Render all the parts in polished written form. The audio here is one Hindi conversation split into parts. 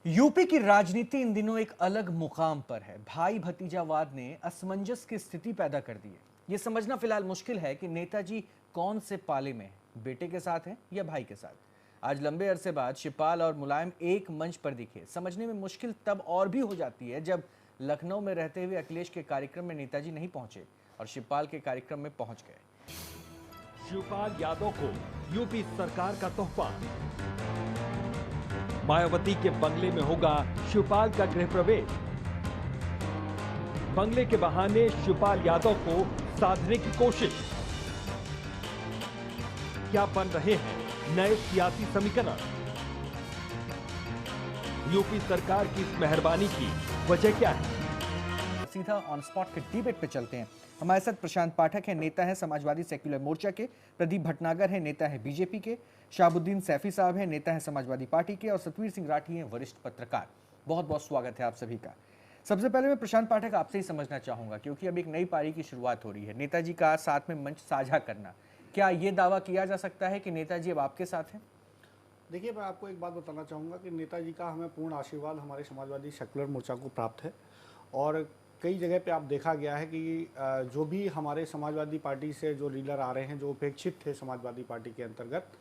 यूपी की राजनीति इन दिनों एक अलग मुकाम पर है। भाई भतीजावाद ने असमंजस की स्थिति पैदा कर दी है। ये समझना फिलहाल मुश्किल है कि नेताजी कौन से पाले में हैं, बेटे के साथ हैं या भाई के साथ। आज लंबे अरसे बाद शिवपाल और मुलायम एक मंच पर दिखे। समझने में मुश्किल तब और भी हो जाती है जब लखनऊ में रहते हुए अखिलेश के कार्यक्रम में नेताजी नहीं पहुंचे और शिवपाल के कार्यक्रम में पहुंच गए। शिवपाल यादव को यूपी सरकार का तोहफा। मायावती के बंगले में होगा शिवपाल का गृह प्रवेश। बंगले के बहाने शिवपाल यादव को साधने की कोशिश। क्या बन रहे हैं नए सियासी समीकरण? यूपी सरकार की इस मेहरबानी की वजह क्या है? सीधा ऑन स्पॉट के डिबेट पे चलते हैं। हमारे साथ प्रशांत पाठक है, नेता है समाजवादी सेक्युलर मोर्चा के। प्रदीप भटनागर है, नेता है बीजेपी के। शाहबुद्दीन सैफी साहब है, नेता है समाजवादी पार्टी के। और सतवीर सिंह राठी हैं, वरिष्ठ पत्रकार। बहुत बहुत स्वागत है आप सभी का। सबसे पहले मैं प्रशांत पाठक आपसे ही समझना चाहूंगा, क्योंकि अब एक नई पारी की शुरुआत हो रही है। नेताजी का साथ में मंच साझा करना, क्या ये दावा किया जा सकता है कि नेताजी अब आपके साथ हैं? देखिए, मैं आपको एक बात बताना चाहूँगा कि नेताजी का हमें पूर्ण आशीर्वाद हमारे समाजवादी सेकुलर मोर्चा को प्राप्त है। और कई जगह पे आप देखा गया है कि जो भी हमारे समाजवादी पार्टी से जो लीडर आ रहे हैं, जो उपेक्षित थे समाजवादी पार्टी के अंतर्गत,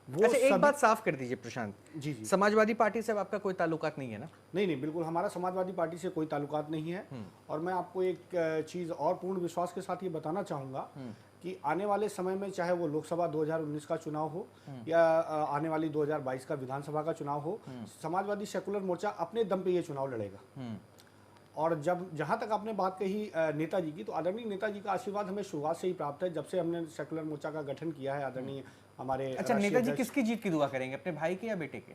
वो अच्छा, एक बात साफ कर दीजिए प्रशांत। जी जी, समाजवादी पार्टी से अब आपका कोई ताल्लुकात नहीं है ना? नहीं नहीं, बिल्कुल हमारा समाजवादी पार्टी से कोई ताल्लुकात नहीं है। और मैं आपको एक चीज़ और पूर्ण विश्वास के साथ ये बताना चाहूँगा कि आने वाले समय में, चाहे वो लोकसभा 2019 का चुनाव हो या आने वाली 2022 का विधानसभा का चुनाव हो, समाजवादी सेकुलर मोर्चा अपने दम पे ये चुनाव लड़ेगा। और जब जहाँ तक आपने बात कही नेताजी की, तो आदरणीय नेताजी का आशीर्वाद हमें शुरुआत से ही प्राप्त है, जब से हमने सेकुलर मोर्चा का गठन किया है। आदरणीय हमारे अच्छा, नेताजी किसकी जीत की दुआ करेंगे, अपने भाई के या बेटे के?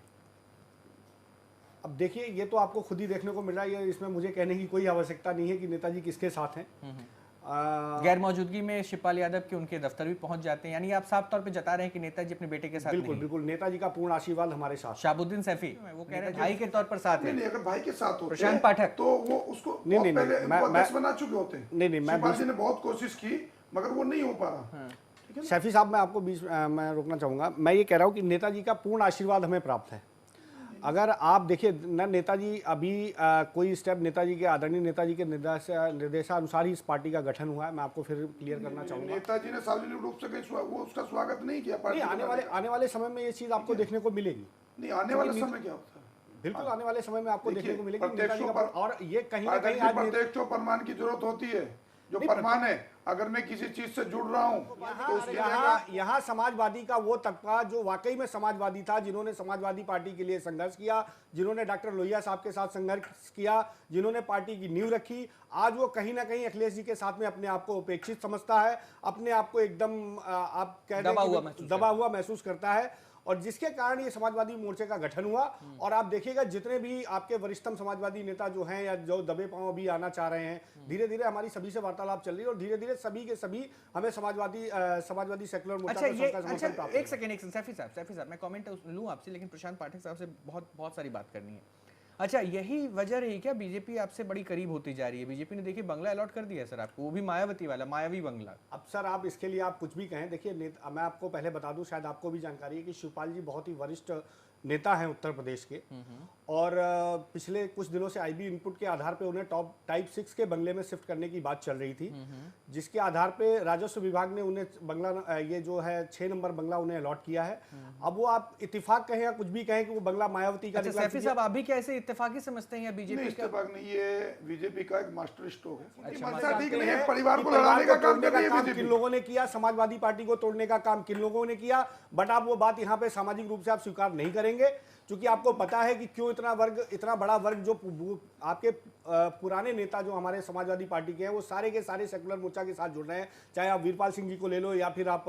अब देखिए, ये तो आपको खुद ही देखने को मिल रहा है। इसमें मुझे कहने की कोई आवश्यकता नहीं है कि नेताजी किसके साथ हैं। गैर मौजूदगी में शिवपाल यादव के उनके दफ्तर भी पहुंच जाते हैं, यानी आप साफ तौर पे जता रहे हैं कि नेताजी अपने बेटे के साथ बिल्कुल नहीं। बिल्कुल, नेताजी का पूर्ण आशीर्वाद हमारे साथ। शाहबुद्दीन सैफी वो कह रहे हैं भाई के तौर पर साथ है। नहीं, अगर भाई के साथ होते प्रशांत पाठक तो वो उसको नहीं, बहुत नहीं, पहले मैं- वो अध्यक्ष बना चुके होते। नहीं, मैं शिवपाल जी ने बहुत कोशिश की, मगर वो नहीं हो पा रहा। सैफी साहब, मैं आपको बीच मैं रोकना चाहूँगा। मैं ये कह रहा हूँ कि नेताजी का पूर्ण आशीर्वाद हमें प्राप्त है। अगर आप देखिए न, नेताजी अभी कोई स्टेप, नेताजी के आदरणीय नेताजी के निर्देशानुसार ही इस पार्टी का गठन हुआ है। मैं आपको फिर क्लियर करना चाहूँगा। नेताजी ने सार्वजनिक रूप से वो उसका स्वागत नहीं किया। नहीं, आने वाले समय में ये चीज़ आपको देखने को मिलेगी। नहीं, आने वाले समय क्या होता है? बिल्कुल, आने वाले समय में आपको देखने को मिलेगी नेताजी प्रत्यक्षों का। पर और ये कहीं ना कहीं आज प्रत्यक्षों प्रमाण की जरूरत होती है। जो प्रमाण है, अगर मैं किसी चीज से जुड़ रहा हूँ तो उसके लिए यहाँ समाजवादी का वो तबका जो वाकई में समाजवादी था, जिन्होंने समाजवादी पार्टी के लिए संघर्ष किया, जिन्होंने डॉक्टर लोहिया साहब के साथ संघर्ष किया, जिन्होंने पार्टी की नींव रखी, आज वो कहीं ना कहीं अखिलेश जी के साथ में अपने आप को उपेक्षित समझता है, अपने आप को एकदम आप कह दबा हुआ महसूस करता है। और जिसके कारण ये समाजवादी मोर्चे का गठन हुआ। और आप देखिएगा, जितने भी आपके वरिष्ठतम समाजवादी नेता जो हैं या जो दबे पांव अभी आना चाह रहे हैं, धीरे धीरे हमारी सभी से वार्तालाप चल रही है और धीरे धीरे सभी के सभी हमें समाजवादी सेकुलर मोर्चा का समर्थन प्राप्त है। एक सेकंड सैफी साहब मैं कमेंट लूं आपसे, लेकिन प्रशांत पाठक साहब से बहुत सारी बात करनी है। अच्छा, यही वजह रही क्या बीजेपी आपसे बड़ी करीब होती जा रही है? बीजेपी ने देखिए बंगला अलॉट कर दिया सर आपको, वो भी मायावती वाला, मायावी बंगला। अब सर, आप इसके लिए आप कुछ भी कहें। देखिए, मैं आपको पहले बता दूं, शायद आपको भी जानकारी है कि शिवपाल जी बहुत ही वरिष्ठ नेता हैं उत्तर प्रदेश के। और पिछले कुछ दिनों से आईबी इनपुट के आधार पे उन्हें टॉप टाइप 6 के बंगले में शिफ्ट करने की बात चल रही थी, जिसके आधार पे राजस्व विभाग ने उन्हें बंगला, ये जो है 6 नंबर बंगला उन्हें अलॉट किया है। अब वो आप इत्तेफाक कहें या कुछ भी कहें कि वो बंगला मायावती का। अच्छा सैफी साहब, आप भी क्या ऐसे इत्तेफाकी समझते हैं या बीजेपी का? इत्तेफाक नहीं, ये बीजेपी का एक मास्टर स्ट्रोक है। अच्छा, ठीक नहीं है, परिवार को लड़ाने का काम कर रही है बीजेपी। किन लोगों ने किया, समाजवादी पार्टी को तोड़ने का काम किन लोगों ने किया, बट आप वो बात यहाँ पे सामाजिक रूप से आप स्वीकार नहीं करेंगे, क्योंकि आपको पता है कि क्यों इतना बड़ा वर्ग जो आपके पुराने नेता जो हमारे समाजवादी पार्टी के हैं, वो सारे के सारे सेकुलर मोर्चा के साथ जुड़ रहे हैं। चाहे आप वीरपाल सिंह जी को ले लो या फिर आप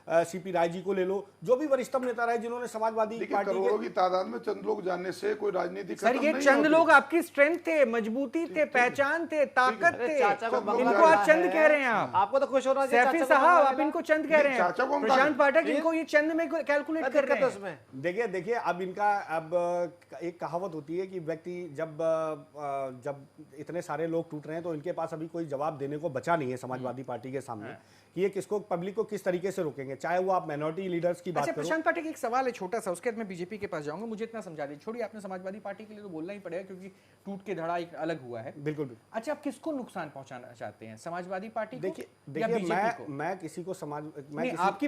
सीपी राय जी को ले लो, जो भी वरिष्ठतम नेता रहे जिन्होंने समाजवादी पार्टी करोड़ों की तादाद में चंद लोग जानने से कोई राजनीति सर, ये चंद लोग आपकी स्ट्रेंथ थे, मजबूती थे, पहचान थे, ताकत थे। इनको आप चंद कह रहे हैं। आपको तो खुश होना चाहिए। सैफी साहब, आप इनको चंद कह रहे हैं। प्रशांत पाठक इनको ये चंद में कैलकुलेट कर रहे हैं। देखिए, अब इनका एक कहावत होती है कि व्यक्ति जब इतने सारे लोग टूट रहे हैं तो इनके पास अभी कोई जवाब देने को बचा नहीं है समाजवादी पार्टी के सामने कि ये किसको, पब्लिक को किस तरीके से रोकेंगे, चाहे वो आप माइनॉरिटी लीडर्स की बात अच्छा करो। प्रशांत पाठक, एक सवाल है छोटा सा, उसके बाद मैं बीजेपी के पास जाऊंगा। मुझे इतना समझा दीजिए, छोड़िए आपने समाजवादी पार्टी के लिए तो बोलना ही पड़ेगा क्योंकि टूट के धड़ा एक अलग हुआ है। बिल्कुल बिल्कुल। अच्छा, आप किसको नुकसान पहुंचाना चाहते हैं, समाजवादी पार्टी को देखिए या देखिए बीजेपी को? मैं किसी को नहीं, आपकी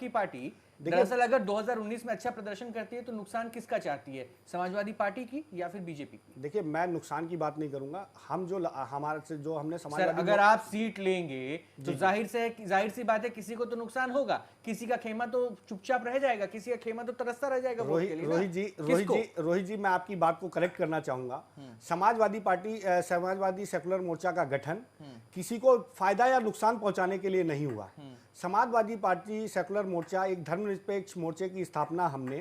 पार्टी दरअसल अगर 2019 में अच्छा प्रदर्शन करती है तो नुकसान किसका चाहती है, समाजवादी पार्टी की या फिर बीजेपी की? देखिए मैं नुकसान की बात नहीं करूंगा। हम जो हमारे से जो हमने सर, समाजवादी अगर आप सीट लेंगे तो जाहिर सी बात है किसी को तो नुकसान होगा, किसी का खेमा तो चुपचाप रह जाएगा, किसी का खेमा तो तरसता रह जाएगा वोट के लिए ना। रोहित जी मैं आपकी बात को करेक्ट करना चाहूंगा। समाजवादी पार्टी समाजवादी सेकुलर मोर्चा का गठन किसी को फायदा या नुकसान पहुंचाने के लिए नहीं हुआ। समाजवादी पार्टी सेकुलर मोर्चा एक धर्मनिरपेक्ष मोर्चे की स्थापना हमने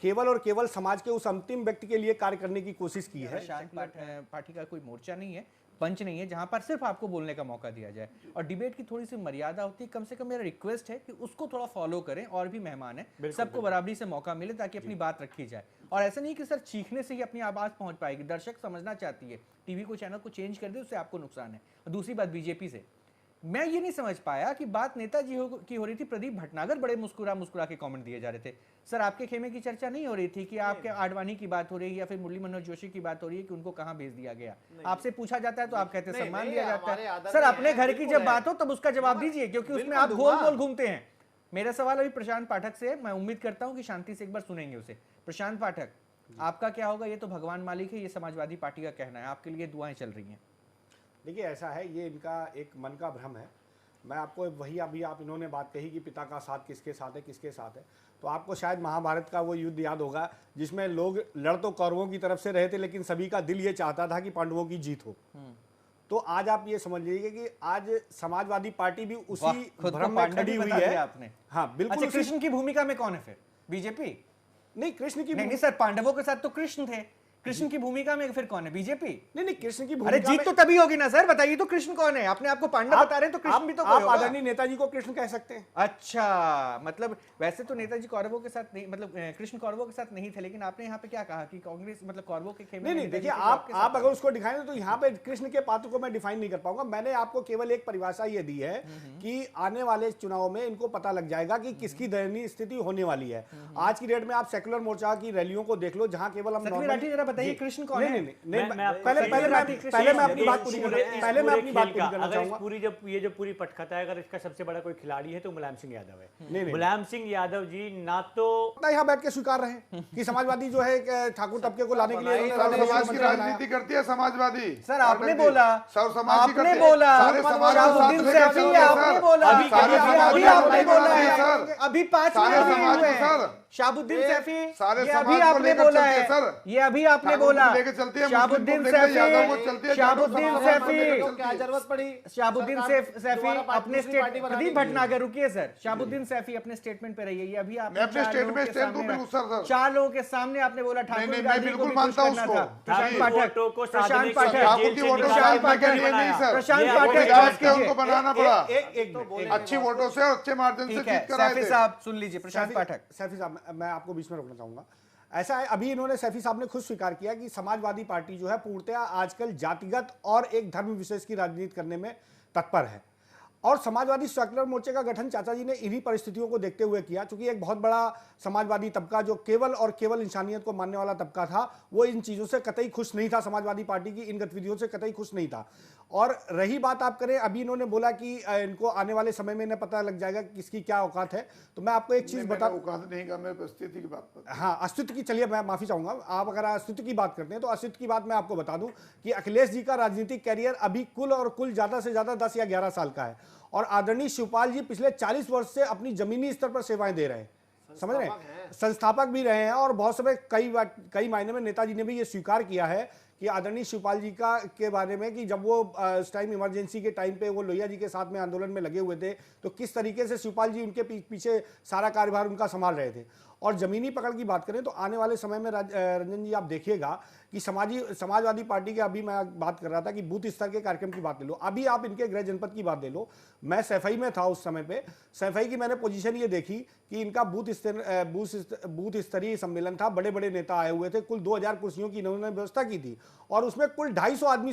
केवल और केवल समाज के उस अंतिम व्यक्ति के लिए कार्य करने की कोशिश की है। शांत पार्टी का कोई मोर्चा नहीं है, पंच नहीं है जहां पर सिर्फ आपको बोलने का मौका दिया जाए और डिबेट की थोड़ी सी मर्यादा होती है। कम से कम मेरा रिक्वेस्ट है कि उसको थोड़ा फॉलो करें, और भी मेहमान है, सबको बराबरी से मौका मिले ताकि अपनी बात रखी जाए। और ऐसा नहीं कि सर चीखने से ही अपनी आवाज पहुंच पाएगी, दर्शक समझना चाहती है, टीवी को चैनल को चेंज कर दे, उससे आपको नुकसान है। और दूसरी बात बीजेपी से मैं ये नहीं समझ पाया कि बात नेताजी की हो रही थी, प्रदीप भटनागर बड़े मुस्कुरा के कमेंट दिए जा रहे थे। सर आपके खेमे की चर्चा नहीं हो रही थी कि आपके आडवाणी की बात हो रही है या फिर मुरली मनोहर जोशी की बात हो रही है कि उनको कहां भेज दिया गया? आपसे पूछा जाता है तो आप कहते हैं सम्मान दिया जाता है। सर अपने घर की जब बात हो तब उसका जवाब दीजिए, क्योंकि उसमें आप गोल गोल घूमते हैं। मेरा सवाल अभी प्रशांत पाठक से है, मैं उम्मीद करता हूं कि शांति से एक बार सुनेंगे उसे। प्रशांत पाठक, आपका क्या होगा? ये तो भगवान मालिक है, ये समाजवादी पार्टी का कहना है, आपके लिए दुआएं चल रही हैं। देखिए ऐसा है, ये इनका एक मन का भ्रम है। मैं आपको वही, अभी आप इन्होंने बात कही कि पिता का साथ किसके साथ है, किसके साथ है, तो आपको शायद महाभारत का वो युद्ध याद होगा जिसमें लोग लड़ तो कौरवों की तरफ से रहे थे, लेकिन सभी का दिल ये चाहता था कि पांडवों की जीत हो। तो आज आप ये समझ लीजिए कि आज समाजवादी पार्टी भी उसी भ्रम में खड़ी हुई है। आपने हाँ बिल्कुल। अच्छा, कृष्ण की भूमिका में कौन है फिर? बीजेपी? नहीं, कृष्ण की नहीं सर, पांडवों के साथ तो कृष्ण थे, कृष्ण की भूमिका में फिर कौन है? बीजेपी? नहीं, कृष्ण की अरे जीत तो तभी होगी ना सर, बताइए तो कृष्ण कौन है? अपने आपको पांडव बता रहे हैं तो कृष्ण भी तो कोई होगा। आदरणीय नेताजी को कृष्ण कह सकते हैं। अच्छा, मतलब वैसे तो नेताजी कौरवों के साथ नहीं, मतलब कृष्ण कौरवों के साथ नहीं थे, लेकिन आपने यहाँ पे क्या कहा कि कांग्रेस मतलब कौरवों के खेमे? नहीं, देखिए आप अगर उसको दिखाएं तो यहाँ पे कृष्ण के पात्र को मैं डिफाइन नहीं कर पाऊंगा। मैंने आपको केवल एक परिभाषा ये दी है कि आने वाले चुनाव में इनको पता लग जाएगा कि किसकी दयनीय स्थिति होने वाली है। आज की डेट में आप सेकुलर मोर्चा की रैलियों को देख लो, जहां केवल हम जरा बताइए कृष्ण कौन है? पहले मैं अपनी बात पूरी करना चाहूंगा। पूरी जो पूरी पटकथा है, अगर इसका सबसे बड़ा कोई खिलाड़ी है तो मुलायम सिंह यादव है। मुलायम सिंह यादव जी ना तो यहाँ बैठ के स्वीकार रहे कि समाजवादी जो है ठाकुर तबके को लाने के लिए समाज की राजनीति करती है समाजवादी। सर आपने बोला, सब समाज आपने बोला, शाहबुद्दीन सैफी आपने बोला, अभी आपने बोला है, अभी 5 मिनट हुए, शाहबुद्दीन सैफी ये अभी आपने बोला है, ये अभी आपने बोला, शाहबुद्दीन सैफी क्या जरूरत पड़ी? शाहबुद्दीन सैफी अपने स्टेटमेंट, प्रदीप भटनागर रुकिए सर, शाहबुद्दीन सैफी अपने स्टेटमेंट पे रहिए। ये अभी आपने 4 लोगों के सामने आपने बोला ठाकुर गांधी को भी खुश करना था। प्रशांत पाठक बनाना पड़ा अच्छी वोटों से, अच्छे मार्जिन से जीत कर आए थे। साहब सुन लीजिए, प्रशांत पाठक। सैफी साहब मैं आपको बीच में रोकना चाहूंगा। ऐसा है, अभी इन्होंने सैफी साहब ने खुद स्वीकार किया कि समाजवादी पार्टी जो है पूर्णतया आजकल जातिगत और एक धर्म विशेष की राजनीति करने में तत्पर है। और समाजवादी सेकुलर मोर्चे का गठन चाचा जी ने इन्हीं परिस्थितियों को देखते हुए किया, क्योंकि एक बहुत बड़ा समाजवादी तबका जो केवल और केवल इंसानियत को मानने वाला तबका था, वो इन चीज़ों से कतई खुश नहीं था, समाजवादी पार्टी की इन गतिविधियों से कतई खुश नहीं था। और रही बात आप करें, अभी इन्होंने बोला कि इनको आने वाले समय में इन्हें पता लग जाएगा कि किसकी क्या औकात है, तो मैं आपको एक चीज़ बता, औकात नहीं का, मैं स्थिति की बात कर, हाँ अस्तित्व की, चलिए मैं माफी चाहूंगा, आप अगर अस्तित्व की बात करते हैं तो अस्तित्व की बात मैं आपको बता दूं कि अखिलेश जी का राजनीतिक कैरियर अभी कुल ज्यादा से ज्यादा 10 या 11 साल का है, और आदरणीय शिवपाल जी पिछले 40 वर्ष से अपनी जमीनी स्तर पर सेवाएं दे रहे हैं, समझ रहे हैं, संस्थापक भी रहे हैं। और बहुत समय कई मायने में नेताजी ने भी ये स्वीकार किया है कि आदरणीय शिवपाल जी के बारे में कि जब वो उस टाइम इमरजेंसी के टाइम पे वो लोहिया जी के साथ में आंदोलन में लगे हुए थे, तो किस तरीके से शिवपाल जी उनके पीछे सारा कार्यभार उनका संभाल रहे थे। और जमीनी पकड़ की बात करें तो आने वाले समय में रंजन जी आप देखिएगा कि समाजवादी पार्टी के, अभी मैं बात कर रहा था कि बूथ स्तर के कार्यक्रम की बात ले लो, अभी आप इनके गृह जनपद की बात ले लो, मैं सैफई में था उस समय पे, सैफई की मैंने पोजीशन ये देखी कि इनका बूथ स्तरीय सम्मेलन था, बड़े बड़े नेता आए हुए थे, कुल 2000 कुर्सियों की इन्होंने व्यवस्था की थी, और उसमें कुल 250 आदमी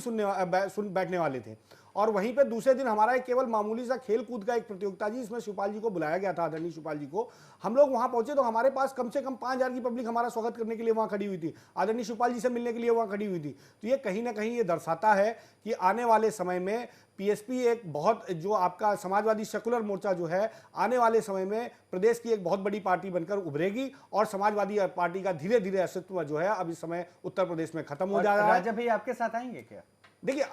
बैठने वाले थे। और वहीं पे दूसरे दिन हमारा एक केवल मामूली सा खेल कूद का एक प्रतियोगिता जी, इसमें शिवपाल जी को बुलाया गया था, आदरणीय शिवपाल जी को। हम लोग वहां पहुंचे तो हमारे पास कम से कम 5000 की पब्लिक हमारा स्वागत करने के लिए वहां खड़ी हुई थी, आदरणीय शिवपाल जी से मिलने के लिए वहां खड़ी हुई थी। तो ये कहीं ना कहीं ये दर्शाता है कि आने वाले समय में पीएसपी एक बहुत, जो आपका समाजवादी सेकुलर मोर्चा जो है, आने वाले समय में प्रदेश की एक बहुत बड़ी पार्टी बनकर उभरेगी और समाजवादी पार्टी का धीरे धीरे अस्तित्व जो है अब इस समय उत्तर प्रदेश में खत्म हो जा रहा है। राजा भाई आपके साथ आएंगे क्या? देखिए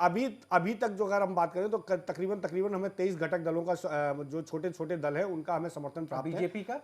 अभी तक जो अगर हम बात करें तो तकरीबन हमें 23 घटक दलों का जो छोटे छोटे दल है उनका हमें समर्थन प्राप्त है। बीजेपी का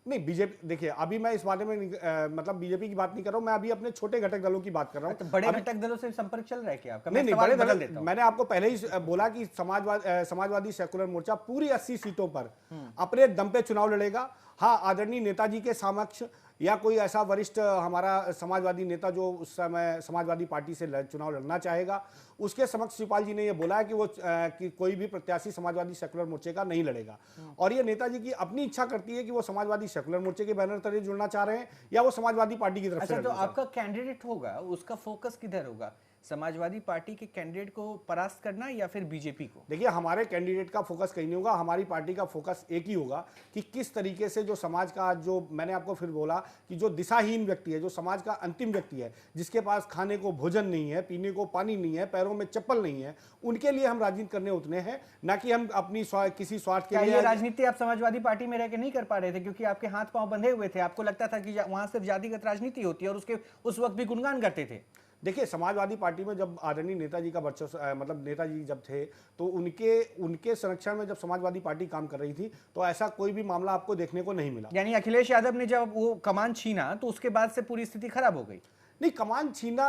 नहीं, बीजेपी देखिए अभी मैं इस बारे में मतलब बीजेपी की बात नहीं कर रहा हूं, मैं अभी अपने छोटे घटक दलों की बात कर रहा हूं। तो बड़े घटक दलों से संपर्क चल रहा है क्या आपका? नहीं, बड़े दल, मैंने आपको पहले ही बोला कि समाजवादी सेकुलर मोर्चा पूरी 80 सीटों पर अपने दम पे चुनाव लड़ेगा। हाँ, आदरणीय नेताजी के समक्ष या कोई ऐसा वरिष्ठ हमारा समाजवादी नेता जो उस समय समाजवादी पार्टी से चुनाव लड़ना चाहेगा, उसके समक्ष शिवपाल जी ने ये बोला है कि वो कि कोई भी प्रत्याशी समाजवादी सेकुलर मोर्चे का नहीं लड़ेगा। और ये नेताजी की अपनी इच्छा करती है कि वो समाजवादी सेकुलर मोर्चे के बैनर तले जुड़ना चाह रहे हैं या वो समाजवादी पार्टी की तरफ से। अच्छा, तो आपका कैंडिडेट होगा, उसका फोकस किधर होगा? समाजवादी पार्टी के कैंडिडेट को परास्त करना या फिर बीजेपी को? देखिए, हमारे कैंडिडेट का फोकस कहीं नहीं होगा, हमारी पार्टी का फोकस एक ही होगा कि किस तरीके से जो समाज का, जो मैंने आपको फिर बोला कि जो दिशाहीन व्यक्ति है, जो समाज का अंतिम व्यक्ति है, जिसके पास खाने को भोजन नहीं है, पीने को पानी नहीं है, पैरों में चप्पल नहीं है, उनके लिए हम राजनीति करने उतरे हैं, ना कि हम अपनी किसी स्वार्थ के लिए। ये राजनीति आप समाजवादी पार्टी में रह के नहीं कर पा रहे थे क्योंकि आपके हाथ पांव बंधे हुए थे? आपको लगता था कि वहां सिर्फ जातिगत राजनीति होती है और उसके उस वक्त भी गुणगान करते थे? देखिए, समाजवादी पार्टी में जब आदरणीय नेताजी का वर्चस्व, मतलब नेताजी जब थे तो उनके संरक्षण में जब समाजवादी पार्टी काम कर रही थी तो ऐसा कोई भी मामला आपको देखने को नहीं मिला। यानी अखिलेश यादव ने जब वो कमान छीना तो उसके बाद से पूरी स्थिति खराब हो गई? नहीं, कमान छीना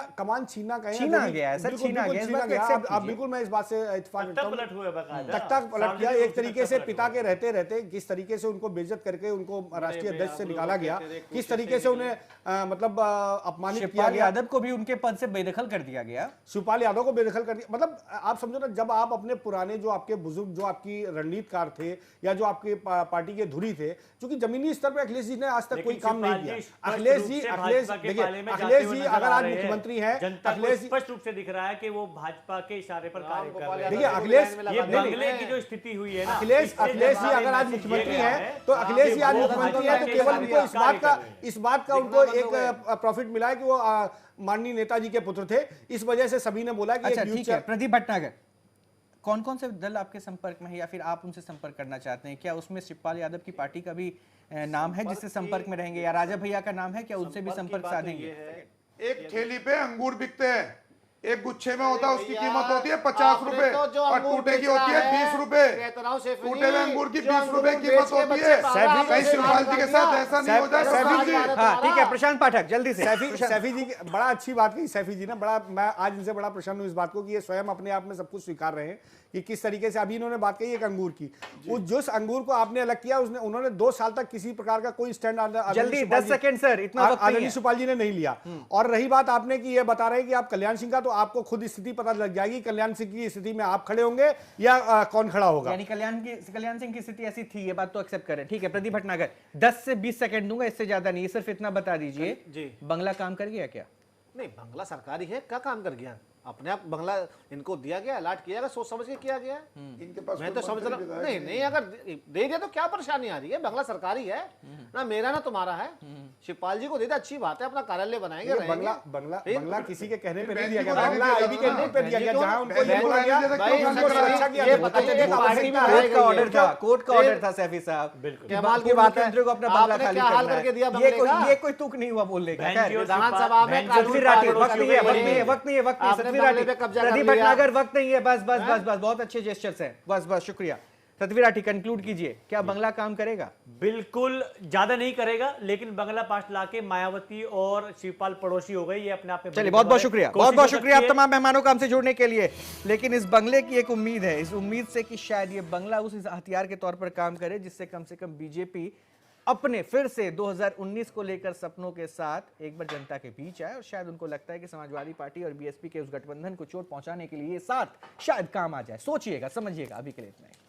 कहें, छीना गया है सर, छीना गया। आप बिल्कुल, मैं इस बात से इत्तेफाक रखता हूं। तख्ता पलट किया एक तरीके से, पिता के रहते रहते किस तरीके से उनको बेइज्जत करके उनको राष्ट्रीय अध्यक्ष से निकाला गया, किस तरीके से उन्हें मतलब अपमानित किया गया। यादव को भी उनके पद से बेदखल कर दिया गया। शिवपाल यादव को बेदखल कर दिया। मतलब आप समझो ना, जब आप अपने पुराने जो आपके बुजुर्ग, जो आपकी रणनीतिकार थे या जो आपके पार्टी के धुरी थे, क्योंकि जमीनी स्तर पर अखिलेश जी ने आज तक कोई काम नहीं किया। अखिलेश जी अगर आज मुख्यमंत्री है, अखिलेश स्पष्ट रूप से दिख रहा है कि वो भाजपा के इशारे पर कार्य कर रहे हैं। देखिए, अखिलेश, ये बंगले की जो स्थिति हुई है ना, अखिलेश जी अगर आज मुख्यमंत्री है तो अखिलेश जी आज मुख्यमंत्री है तो केवल उनको इस बात का उनको एक प्रॉफिट मिला है कि वो माननीय नेताजी के पुत्र थे। इस वजह से सभी ने बोला कि अच्छा ठीक है। प्रदीप भटनागर, कौन कौन से दल आपके संपर्क में है या फिर आप उनसे संपर्क करना चाहते हैं? क्या उसमें शिवपाल यादव की पार्टी का भी नाम है जिससे संपर्क में रहेंगे, या राजा भैया का नाम है, क्या उनसे भी संपर्क साधेंगे? एक ठेली पे अंगूर बिकते हैं, एक गुच्छे में होता है, उसकी कीमत होती है 50 रुपए और टूटे की होती है 20 रुपए। टूटे हुए अंगूर की 20 रुपए कीमत होती है। कहीं शिवपाल जी के साथ ऐसा नहीं हो जाए। हाँ ठीक है, प्रशांत पाठक जल्दी से। सैफी जी बड़ा अच्छी बात की सैफी जी ने, बड़ा मैं आज इनसे बड़ा प्रसन्न हूँ इस बात को कि ये स्वयं अपने आप में सब कुछ स्वीकार रहे हैं कि किस तरीके से। अभी इन्होंने बात कही एक अंगूर की, उस जिस अंगूर को आपने अलग किया उन्होंने 2 साल तक किसी प्रकार का कोई स्टैंड जल्दी 10 सेकंड सर, इतना आदरणीय शिवपाल जी ने नहीं लिया। और रही बात आपने की ये बता रहे हैं कि आप कल्याण सिंह का, तो आपको खुद स्थिति पता लग जाएगी कल्याण सिंह की स्थिति में आप खड़े होंगे या कौन खड़ा होगा। यानी कल्याण सिंह की स्थिति ऐसी थी, ये बात तो एक्सेप्ट करें। ठीक है, प्रदीप भटनागर 10 से 20 सेकंड दूंगा, इससे ज्यादा नहीं, सिर्फ इतना बता दीजिए बंगला काम कर गया क्या? नहीं, बंगला सरकारी है, क्या काम कर गया? अपने आप बंगला इनको दिया गया, अलॉट किया गया, सोच समझ के किया गया। इनके पास मैं तो समझ रहा हूँ नहीं अगर दे दिया तो क्या परेशानी आ रही है? बंगला सरकारी है ना, मेरा ना तुम्हारा है। शिवपाल जी को दे दे, अच्छी बात है, अपना कार्यालय बनाएंगे। बंगला किसी के कहने पे नहीं दिया गया, बंगला आईबी के नेम पे दिया गया, जहां उनको ये बोला गया उनको सुरक्षा की कोर्ट का ऑर्डर था। सैफी साहब कमाल की बात है, को अपना बंगला खाली करके दिया बंगले का। ये कोई तुक नहीं हुआ बोलने का। विधानसभा में वक्त नहीं है प्रदीप भटनागर, वक्त नहीं है। बस बस बस बस, बहुत अच्छे जेस्चर्स हैं, बस बस, शुक्रिया। सतवी राठी, कंक्लूड कीजिए, क्या बंगला काम करेगा? बिल्कुल ज्यादा नहीं करेगा, लेकिन बंगला पास लाके मायावती और शिवपाल पड़ोसी हो गए, ये अपने आप में। चलिए, बहुत बहुत शुक्रिया, बहुत बहुत शुक्रिया आप तमाम मेहमानों को हमसे जुड़ने के लिए। लेकिन इस बंगले की एक उम्मीद है, इस उम्मीद से कि शायद ये बंगला उस हथियार के तौर पर काम करे जिससे कम से कम बीजेपी अपने फिर से 2019 को लेकर सपनों के साथ एक बार जनता के बीच आए। और शायद उनको लगता है कि समाजवादी पार्टी और बीएसपी के उस गठबंधन को चोट पहुंचाने के लिए ये साथ शायद काम आ जाए। सोचिएगा, समझिएगा। अभी के लिए इतना ही।